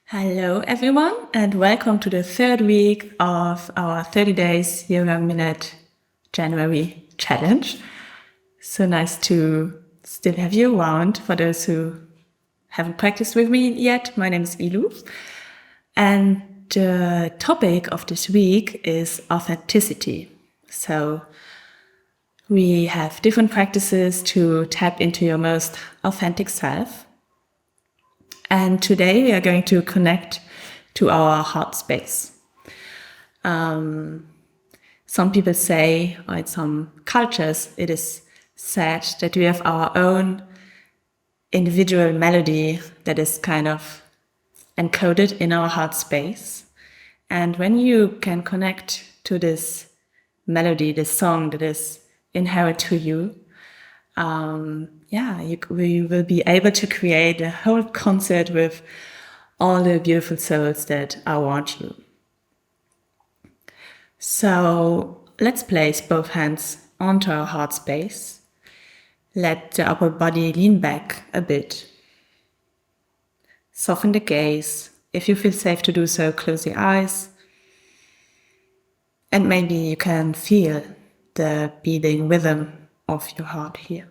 Hello, everyone, and welcome to the third week of our 30 Days Yoga Minute January challenge. So nice to still have you around. For those who haven't practiced with me yet, my name is Eleu, and the topic of this week is authenticity. So we have different practices to tap into your most authentic self. And today we are going to connect to our heart space. Some people say, or in some cultures, it is said that we have our own individual melody that is kind of encoded in our heart space. And when you can connect to this melody, this song that is inherent to you, we will be able to create a whole concert with all the beautiful souls that are around you. So let's place both hands onto our heart space. Let the upper body lean back a bit. Soften the gaze. If you feel safe to do so, close your eyes. And maybe you can feel the beating rhythm of your heart here.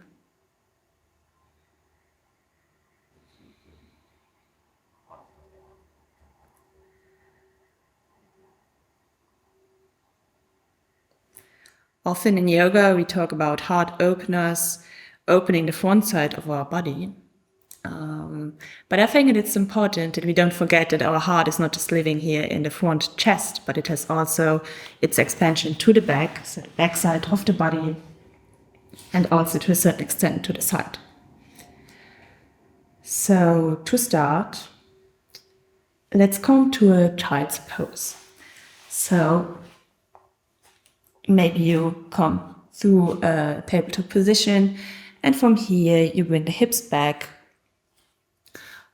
Often in yoga, we talk about heart openers, opening the front side of our body. But I think it's important that we don't forget that our heart is not just living here in the front chest, but it has also its expansion to the back, so the back side of the body, and also to a certain extent to the side. So to start, let's come to a child's pose. So maybe you come through a tabletop position, and from here you bring the hips back,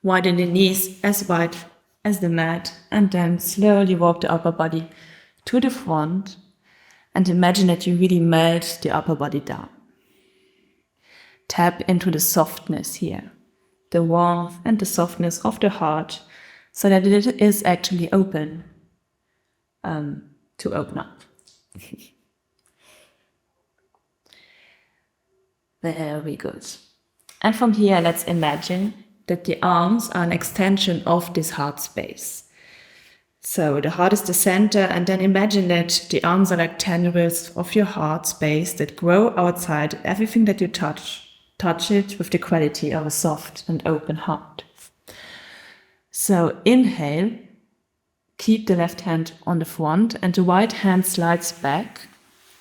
widen the knees as wide as the mat, and then slowly walk the upper body to the front, and imagine that you really melt the upper body down. Tap into the softness here, the warmth and the softness of the heart, so that it is actually open to open up. Very good. And from here, let's imagine that the arms are an extension of this heart space. So the heart is the center, and then imagine that the arms are like tendrils of your heart space that grow outside everything that you touch. Touch it with the quality of a soft and open heart. So inhale, keep the left hand on the front, and the right hand slides back,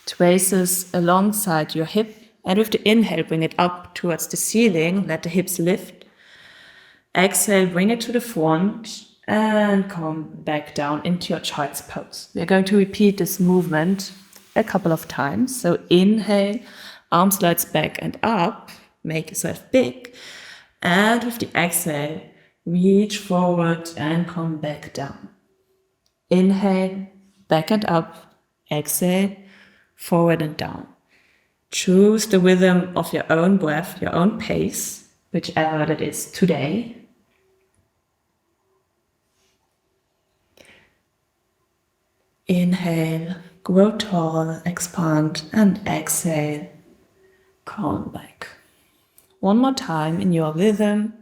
traces alongside your hip, and with the inhale, bring it up towards the ceiling, let the hips lift. Exhale, bring it to the front, and come back down into your child's pose. We're going to repeat this movement a couple of times. So inhale, arm slides back and up, make yourself big. And with the exhale, reach forward and come back down. Inhale, back and up. Exhale, forward and down. Choose the rhythm of your own breath, your own pace, whichever that is today. Inhale, grow tall, expand, and exhale, come back. One more time in your rhythm.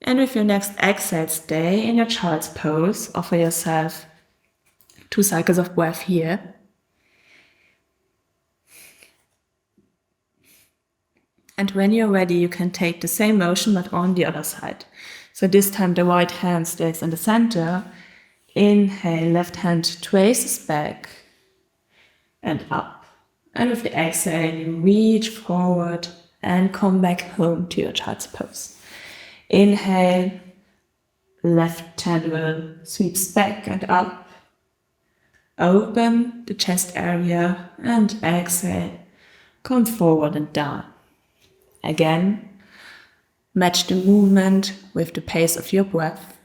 And with your next exhale, stay in your child's pose. Offer yourself 2 cycles of breath here. And when you're ready, you can take the same motion, but on the other side. So this time the right hand stays in the center. Inhale, left hand traces back and up. And with the exhale, you reach forward and come back home to your child's pose. Inhale, left tendril sweeps back and up. Open the chest area, and exhale, come forward and down. Again, match the movement with the pace of your breath.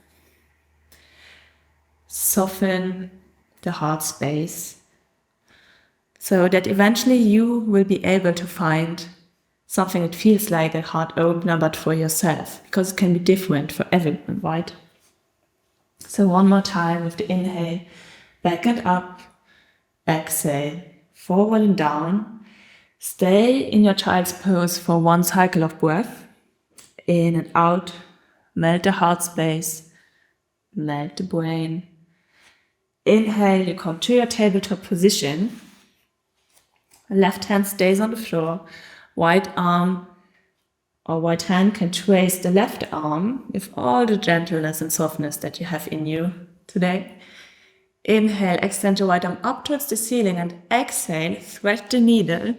Soften the heart space so that eventually you will be able to find something that feels like a heart opener, but for yourself, because it can be different for everyone, right? So one more time with the inhale, back and up, exhale, forward and down. Stay in your child's pose for one cycle of breath, in and out, melt the heart space, melt the brain. Inhale, you come to your tabletop position. Left hand stays on the floor. Right arm or right hand can trace the left arm with all the gentleness and softness that you have in you today. Inhale, extend the right arm up towards the ceiling, and exhale, thread the needle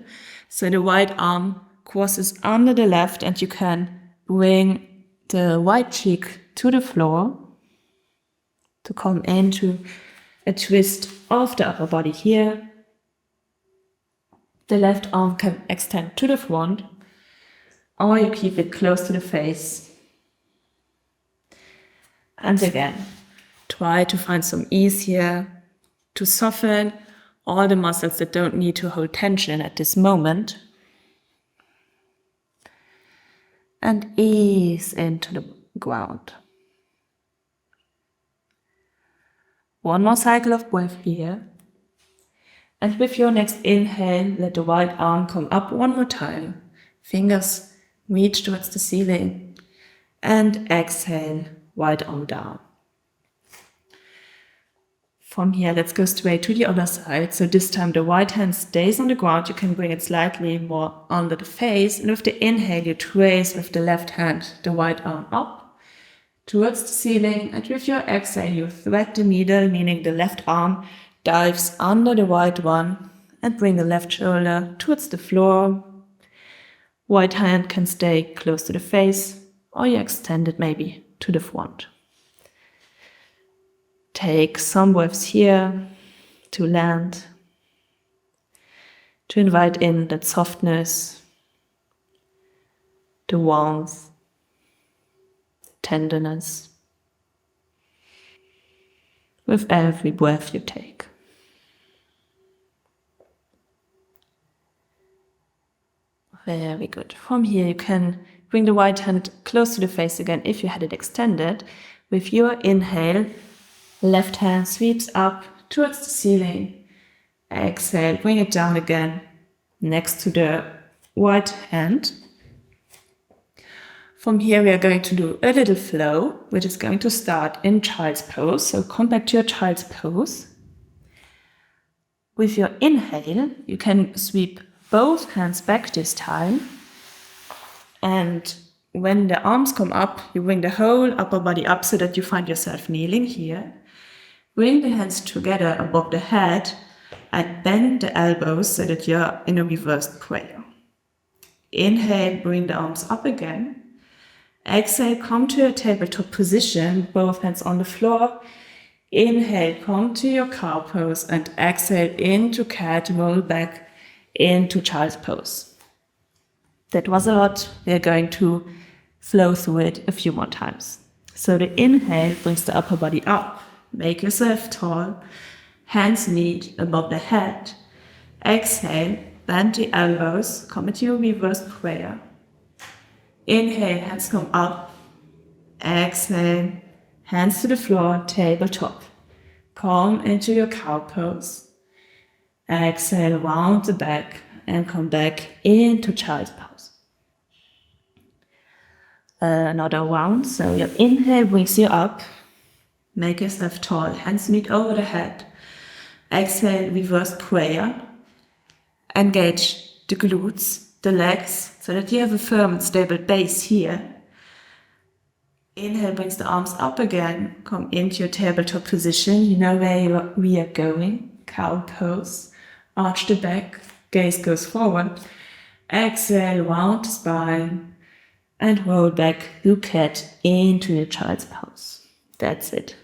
so the right arm crosses under the left and you can bring the right cheek to the floor to come into a twist of the upper body here. The left arm can extend to the front, or you keep it close to the face. And again, try to find some ease here to soften all the muscles that don't need to hold tension at this moment. And ease into the ground. One more cycle of breath here. And with your next inhale, let the right arm come up one more time. Fingers reach towards the ceiling. And exhale, right arm down. From here, let's go straight to the other side. So this time the right hand stays on the ground. You can bring it slightly more under the face. And with the inhale, you trace with the left hand the right arm up towards the ceiling. And with your exhale, you thread the needle, meaning the left arm dives under the right one, and bring the left shoulder towards the floor. Right hand can stay close to the face, or you extend it maybe to the front. Take some breaths here to land, to invite in that softness, the warmth, the tenderness, with every breath you take. Very good. From here, you can bring the right hand close to the face again if you had it extended. With your inhale, left hand sweeps up towards the ceiling. Exhale, bring it down again next to the right hand. From here, we are going to do a little flow, which is going to start in child's pose. So come back to your child's pose. With your inhale, you can sweep both hands back this time. And when the arms come up, you bring the whole upper body up so that you find yourself kneeling here. Bring the hands together above the head and bend the elbows so that you're in a reversed prayer. Inhale, bring the arms up again. Exhale, come to your tabletop position, both hands on the floor. Inhale, come to your cow pose, and exhale into cat, roll back into child's pose. That was a lot. We're going to flow through it a few more times. So the inhale brings the upper body up. Make yourself tall. Hands meet above the head. Exhale, bend the elbows, come into your reverse prayer. Inhale, hands come up. Exhale, hands to the floor, tabletop. Come into your cow pose. Exhale, round the back and come back into child's pose. Another round. So your inhale brings you up. Make yourself tall. Hands meet over the head. Exhale, reverse prayer. Engage the glutes, the legs, so that you have a firm and stable base here. Inhale brings the arms up again. Come into your tabletop position. You know where we are going. Cow pose. Arch the back. Gaze goes forward. Exhale, round the spine. And roll back, you cat, into your child's pose. That's it.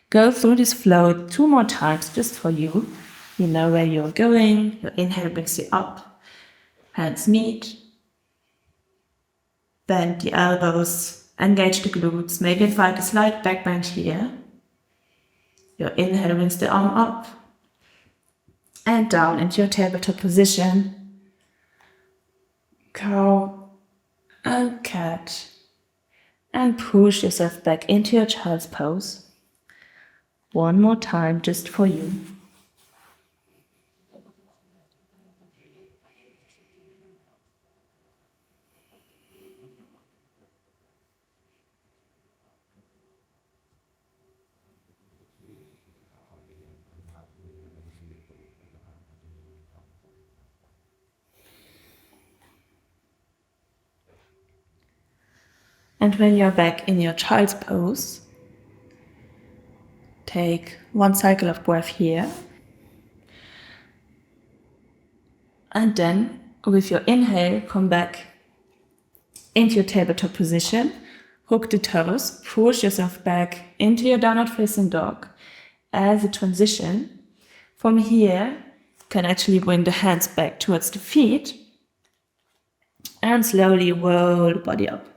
Go through this flow 2 more times just for you. You know where you're going. Your inhale brings you up. Hands meet. Bend the elbows. Engage the glutes. Maybe invite a slight back bend here. Your inhale brings the arm up. And down into your tabletop position. cow, and cat. And push yourself back into your child's pose. One more time, just for you. And when you're back in your child's pose, take one cycle of breath here. And then, with your inhale, come back into your tabletop position. Hook the toes, push yourself back into your downward facing dog. As a transition, from here, you can actually bring the hands back towards the feet and slowly roll the body up.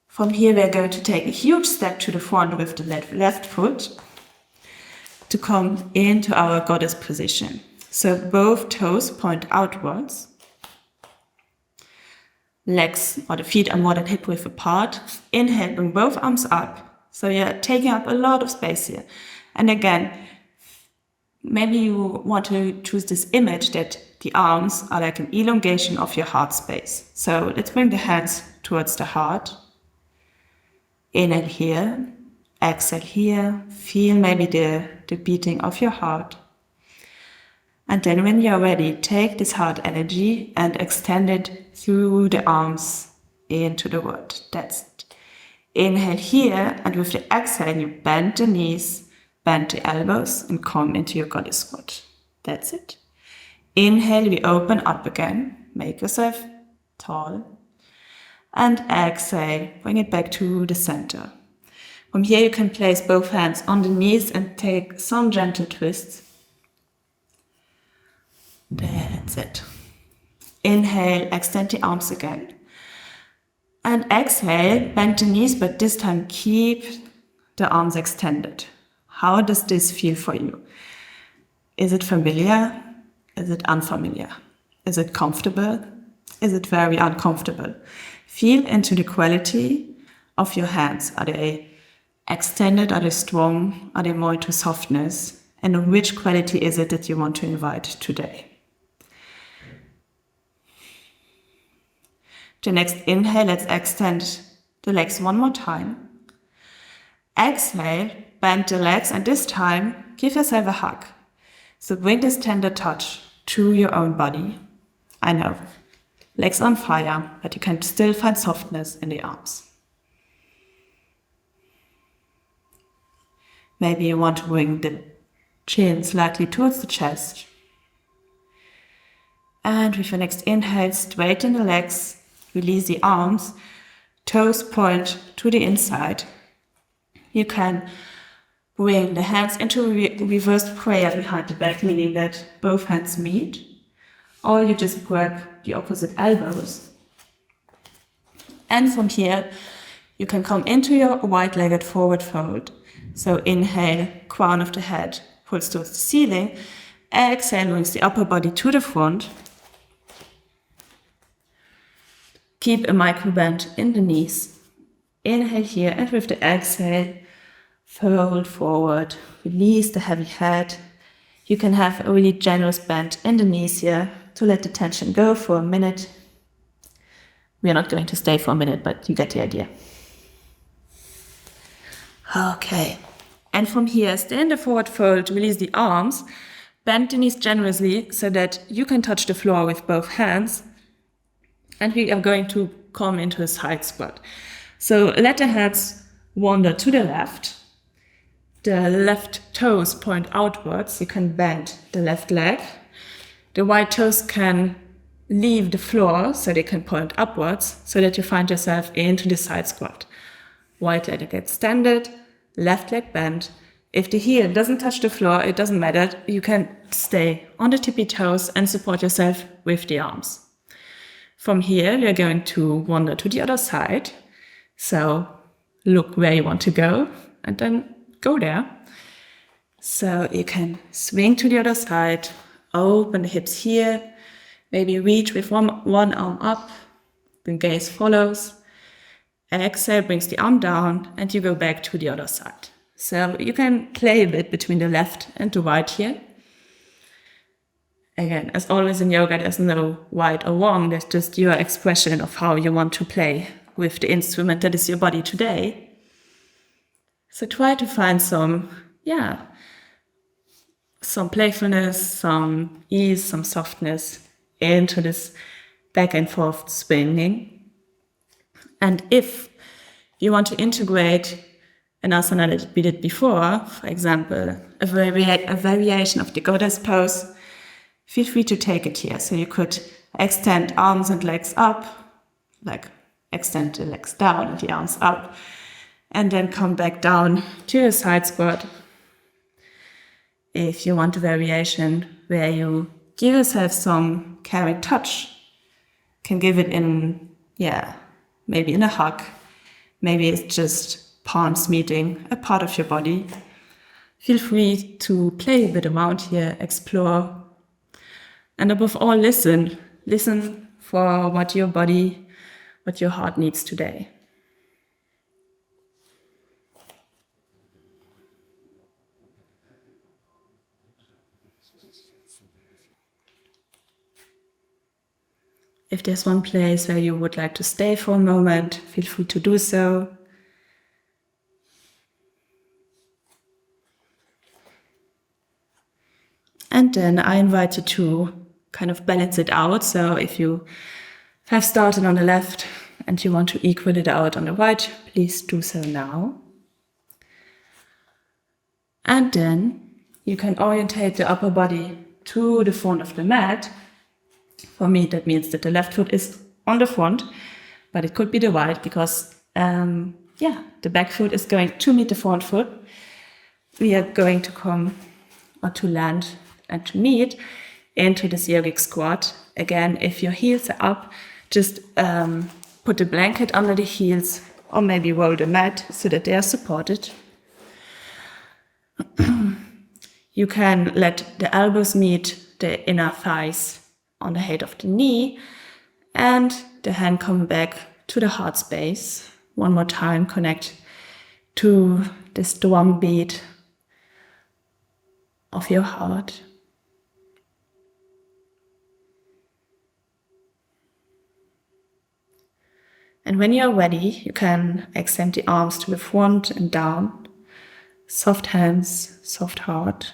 From here, we're going to take a huge step to the front with the left foot to come into our goddess position. So both toes point outwards. Legs or the feet are more than hip width apart. Inhale, bring both arms up. So you're taking up a lot of space here. And again, maybe you want to choose this image that the arms are like an elongation of your heart space. So let's bring the hands towards the heart. Inhale here, exhale here. Feel maybe the beating of your heart. And then when you're ready, take this heart energy and extend it through the arms into the world. That's it. Inhale here, and with the exhale, you bend the knees, bend the elbows, and come into your goddess squat. That's it. Inhale, we open up again. Make yourself tall. And exhale, bring it back to the center. From here, you can place both hands on the knees and take some gentle twists. That's it. Inhale, extend the arms again. And exhale, bend the knees, but this time keep the arms extended. How does this feel for you? Is it familiar? Is it unfamiliar? Is it comfortable? Is it very uncomfortable? Feel into the quality of your hands. Are they extended? Are they strong? Are they more into softness? And which quality is it that you want to invite today? The next inhale, let's extend the legs one more time. Exhale, bend the legs, and this time, give yourself a hug. So bring this tender touch to your own body. I know, legs on fire, but you can still find softness in the arms. Maybe you want to bring the chin slightly towards the chest. And with your next inhale, straighten the legs. Release the arms, toes point to the inside. You can bring the hands into reversed prayer behind the back, meaning that both hands meet, or you just grab the opposite elbows. And from here, you can come into your wide-legged forward fold. So inhale, crown of the head pulls towards the ceiling. Exhale, brings the upper body to the front. Keep a micro bend in the knees. Inhale here, and with the exhale, fold forward. Release the heavy head. You can have a really generous bend in the knees here to let the tension go for a minute. We are not going to stay for a minute, but you get the idea. Okay. And from here, stay in the forward fold, release the arms, bend the knees generously so that you can touch the floor with both hands. And we are going to come into a side squat. So let the hands wander to the left. The left toes point outwards. You can bend the left leg. The right toes can leave the floor so they can point upwards so that you find yourself into the side squat. Right leg extended, left leg bent. If the heel doesn't touch the floor, it doesn't matter. You can stay on the tippy toes and support yourself with the arms. From here, we are going to wander to the other side. So look where you want to go and then go there. So you can swing to the other side, Open the hips here. Maybe reach with one arm up. The gaze follows. Exhale brings the arm down and you go back to the other side. So you can play a bit between the left and the right here. Again, as always in yoga, there's no right or wrong. There's just your expression of how you want to play with the instrument that is your body today. So try to find some playfulness, some ease, some softness into this back and forth swinging. And if you want to integrate an asana that we did before, for example, a variation of the goddess pose, feel free to take it here. So you could extend arms and legs up, like extend the legs down and the arms up, and then come back down to a side squat. If you want a variation where you give yourself some caring touch, can give it in, maybe in a hug, maybe it's just palms meeting a part of your body. Feel free to play a bit around here, explore. And above all, listen. Listen for what your body, what your heart needs today. If there's one place where you would like to stay for a moment, feel free to do so. And then I invite you to kind of balance it out. So if you have started on the left and you want to equal it out on the right, please do so now. And then you can orientate the upper body to the front of the mat. For me, that means that the left foot is on the front, but it could be the right because, the back foot is going to meet the front foot. We are going to come or to land and to meet into this yogic squat. Again, if your heels are up, just put the blanket under the heels or maybe roll the mat so that they are supported. You can let the elbows meet the inner thighs on the height of the knee and the hand come back to the heart space. One more time, connect to this drum beat of your heart. And when you're ready, you can extend the arms to the front and down. Soft hands, soft heart.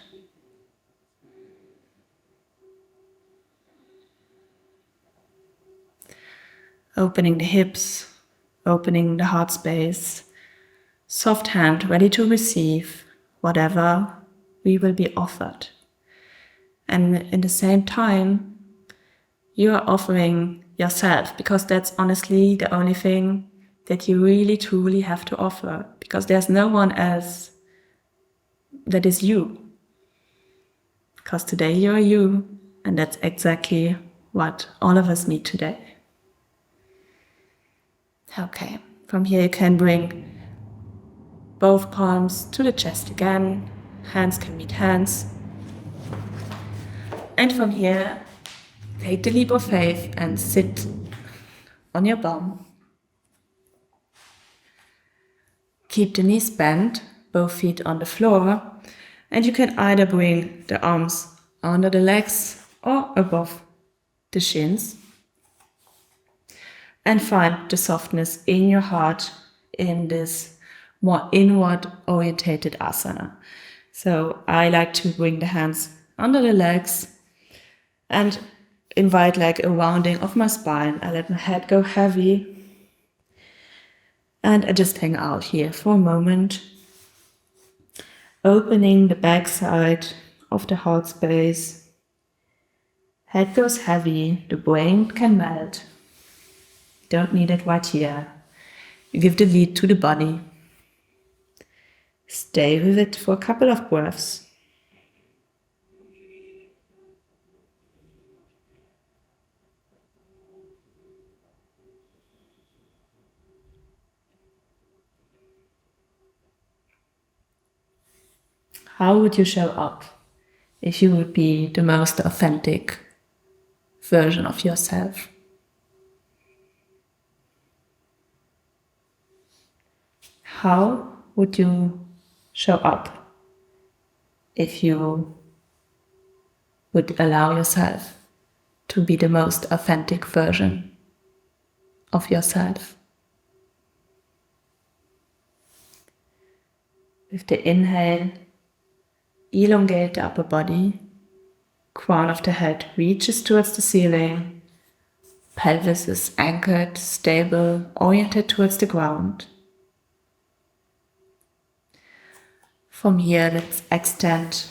Opening the hips, opening the heart space. Soft hand, ready to receive whatever we will be offered. And in the same time, you are offering yourself, because that's honestly the only thing that you really truly have to offer, because there's no one else that is you. Because today you're you, and that's exactly what all of us need today. Okay, from here you can bring both palms to the chest again. Hands can meet hands. And from here, take the leap of faith and sit on your bum. Keep the knees bent, both feet on the floor, and you can either bring the arms under the legs or above the shins. And find the softness in your heart in this more inward orientated asana. So I like to bring the hands under the legs and invite like a rounding of my spine. I let my head go heavy. And I just hang out here for a moment. Opening the back side of the heart space. Head goes heavy, the brain can melt. Don't need it right here. You give the lead to the body. Stay with it for a couple of breaths. How would you show up if you would be the most authentic version of yourself. How would you show up if you would allow yourself to be the most authentic version of yourself? With the inhale, elongate the upper body, crown of the head reaches towards the ceiling, pelvis is anchored, stable, oriented towards the ground. From here, let's extend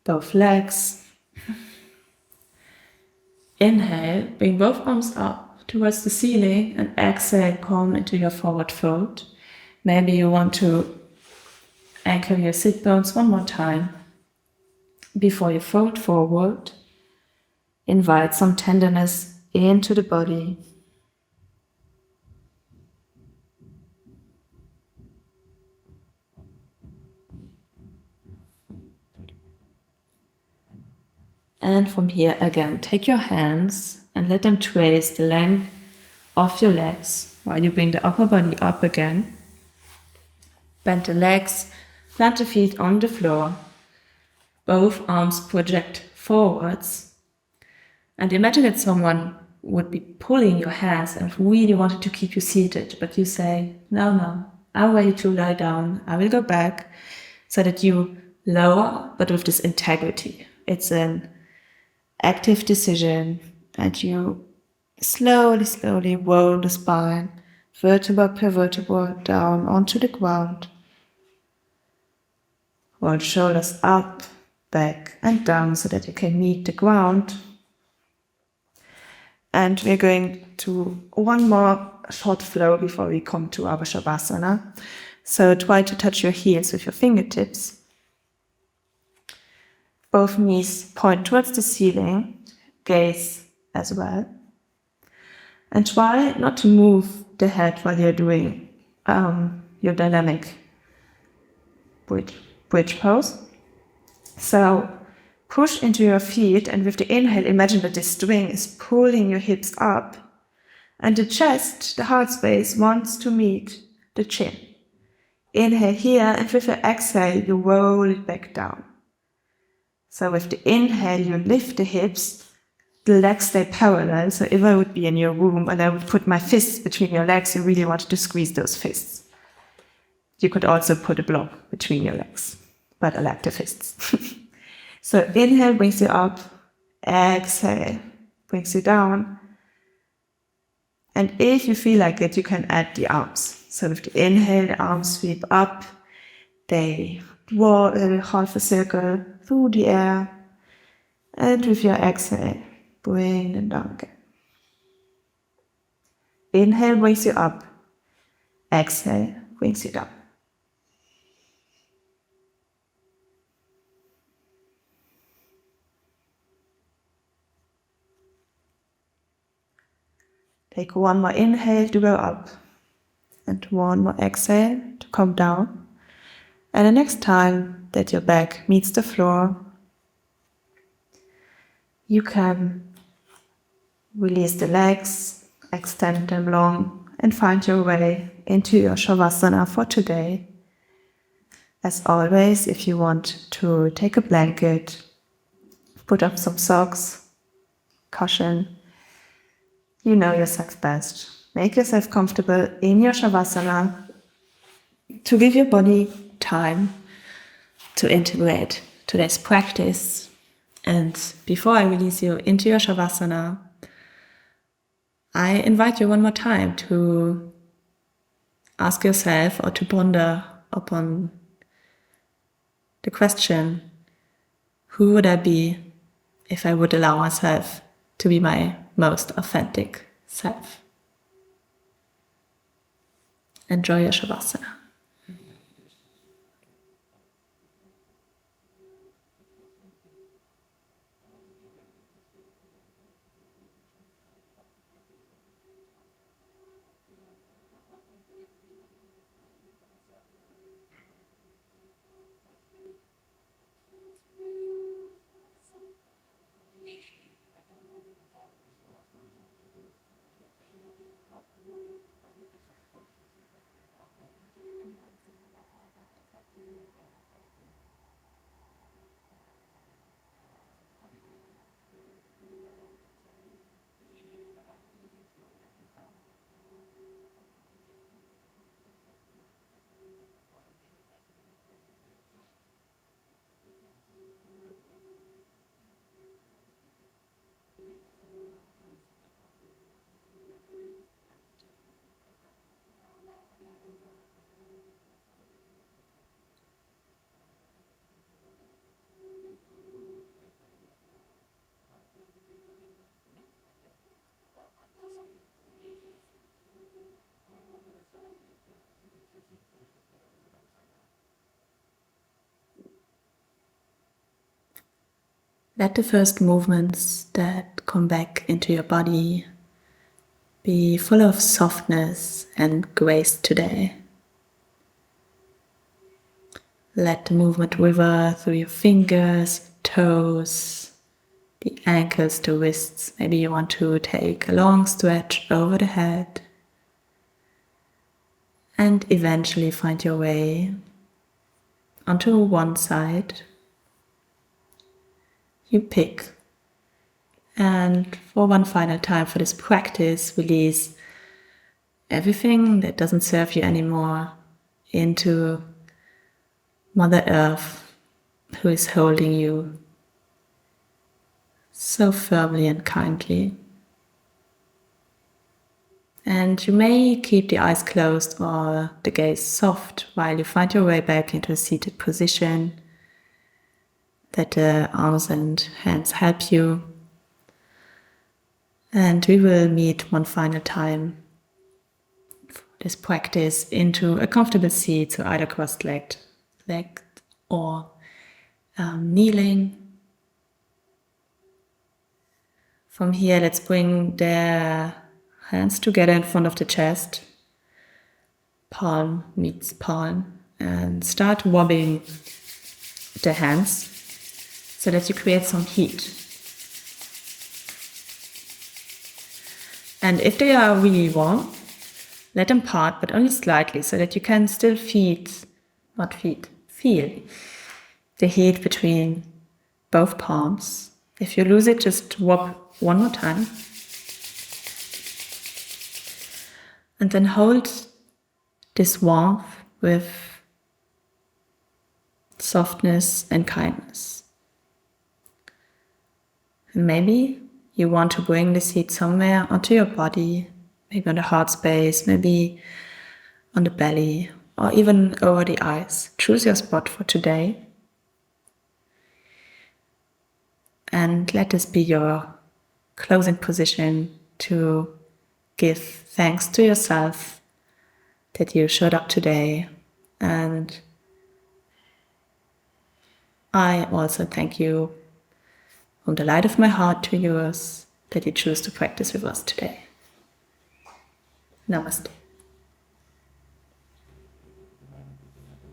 both legs. Inhale, bring both arms up towards the ceiling, and exhale, come into your forward fold. Maybe you want to anchor your sit bones one more time. Before you fold forward, invite some tenderness into the body. And from here again, take your hands and let them trace the length of your legs while you bring the upper body up again. Bend the legs, plant the feet on the floor. Both arms project forwards. And imagine that someone would be pulling your hands and really wanted to keep you seated, but you say, no, I'm ready to lie down. I will go back, so that you lower, but with this integrity. It's an active decision, and you slowly roll the spine, vertebra per vertebra, down onto the ground. Roll shoulders up, back and down so that you can meet the ground. And we're going to one more short flow before we come to our Shavasana. So try to touch your heels with your fingertips. Both knees point towards the ceiling, gaze as well. And try not to move the head while you're doing your dynamic bridge pose. So push into your feet, and with the inhale, imagine that the string is pulling your hips up, and the chest, the heart space, wants to meet the chin. Inhale here, and with the exhale, you roll it back down. So with the inhale, you lift the hips, the legs stay parallel. So if I would be in your room and I would put my fists between your legs, you really wanted to squeeze those fists. You could also put a block between your legs, but I like the fists. So inhale brings you up, exhale brings you down. And if you feel like it, you can add the arms. So with the inhale, the arms sweep up, they draw half a circle through the air. And with your exhale, bring them down again. Inhale brings you up, exhale brings you down. Take one more inhale to go up, and one more exhale to come down. And the next time that your back meets the floor, you can release the legs, extend them long, and find your way into your Shavasana for today. As always, if you want to take a blanket, put up some socks, cushion, you know yourself best. Make yourself comfortable in your Shavasana to give your body time to integrate today's practice. And before I release you into your Shavasana, I invite you one more time to ask yourself or to ponder upon the question, who would I be if I would allow myself to be my most authentic self? Enjoy your Shavasana. Let the first movements that come back into your body be full of softness and grace today. Let the movement river through your fingers, toes, the ankles, the wrists. Maybe you want to take a long stretch over the head and eventually find your way onto one side. You pick. And for one final time for this practice, release everything that doesn't serve you anymore into Mother Earth, who is holding you so firmly and kindly. And you may keep the eyes closed or the gaze soft while you find your way back into a seated position. Let the arms and hands help you. And we will meet one final time for this practice into a comfortable seat, so either cross-legged or kneeling. From here, let's bring the hands together in front of the chest. Palm meets palm. And start wobbling the hands so that you create some heat. And if they are really warm, let them part, but only slightly, so that you can still feel the heat between both palms. If you lose it, just wobble one more time. And then hold this warmth with softness and kindness. And maybe you want to bring this heat somewhere onto your body, maybe on the heart space, maybe on the belly, or even over the eyes. Choose your spot for today. And let this be your closing position to give thanks to yourself that you showed up today. And I also thank you from the light of my heart to yours that you choose to practice with us today. Namaste.